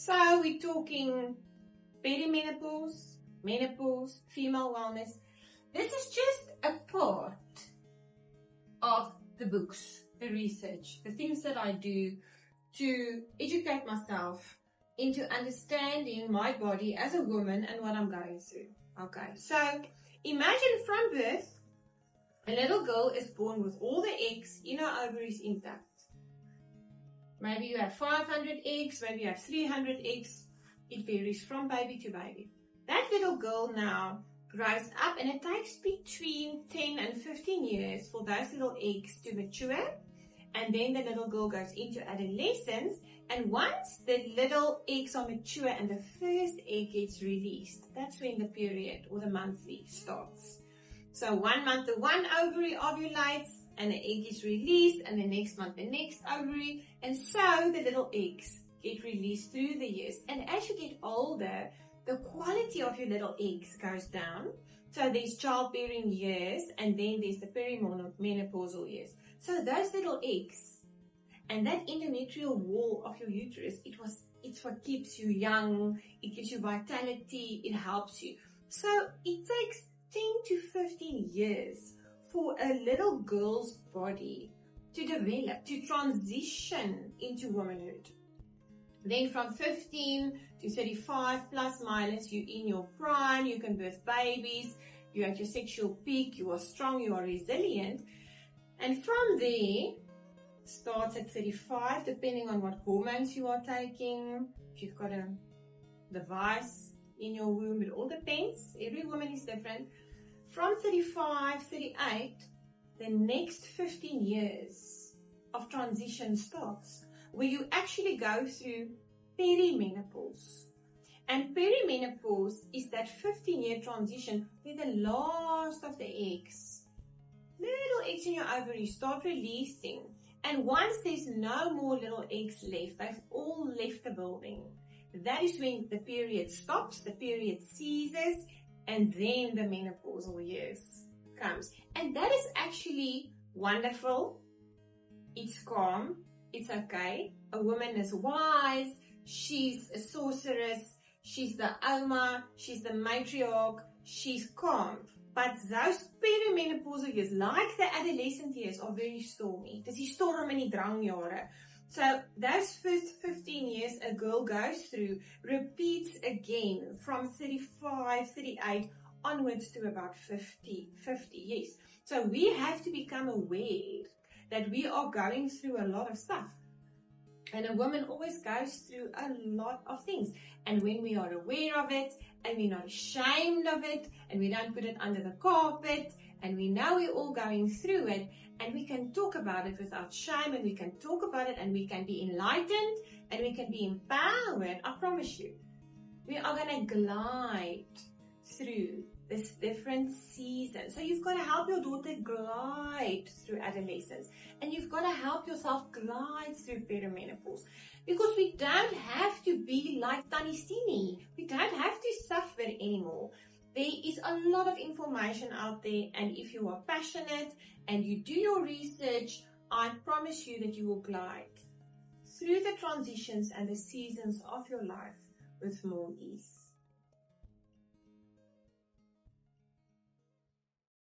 So we're talking perimenopause, menopause, female wellness. This is just a part of the books, the research, the things that I do to educate myself into understanding my body as a woman and what I'm going through. Okay, so imagine from birth, a little girl is born with all the eggs in her ovaries intact. Maybe you have 500 eggs, maybe you have 300 eggs. It varies from baby to baby. That little girl now grows up, and it takes between 10 and 15 years for those little eggs to mature. And then the little girl goes into adolescence. And once the little eggs are mature and the first egg gets released, that's when the period or the monthly starts. So 1 month, the one ovary ovulates and the egg is released, and the next month, the next ovary. And so the little eggs get released through the years. And as you get older, the quality of your little eggs goes down. So there's childbearing years, and then there's the perimenopausal years. So those little eggs and that endometrial wall of your uterus, it's what keeps you young, it gives you vitality, it helps you. So it takes 10 to 15 years for a little girl's body to develop, to transition into womanhood. Then from 15 to 35 plus minus, you're in your prime, you can birth babies, you're at your sexual peak, you are strong, you are resilient. And from there, starts at 35, depending on what hormones you are taking. If you've got a device in your womb, it all depends. Every woman is different. From 35, 38, the next 15 years of transition starts, where you actually go through perimenopause. And perimenopause is that 15-year transition where the last of the eggs, little eggs in your ovaries, start releasing. And once there's no more little eggs left, they've all left the building. That is when the period stops, the period ceases, and then the menopausal years comes. And that is actually wonderful. It's calm. It's okay. A woman is wise. She's a sorceress. She's the Oma. She's the matriarch. She's calm. But those perimenopausal years, like the adolescent years, are very stormy. Dis die storm in die drangjare. So those first 15 years a girl goes through repeats again from 35, 38 onwards to about 50 years. So we have to become aware that we are going through a lot of stuff. And a woman always goes through a lot of things. And when we are aware of it, and we're not ashamed of it, and we don't put it under the carpet, and we know we're all going through it, and we can talk about it without shame, and we can talk about it, and we can be enlightened, and we can be empowered, I promise you. We are going to glide through this different season. So you've got to help your daughter glide through adolescence, and you've got to help yourself glide through perimenopause, because we don't have to be like Tannie Sini. We don't have to suffer anymore. There is a lot of information out there, and if you are passionate and you do your research, I promise you that you will glide through the transitions and the seasons of your life with more ease.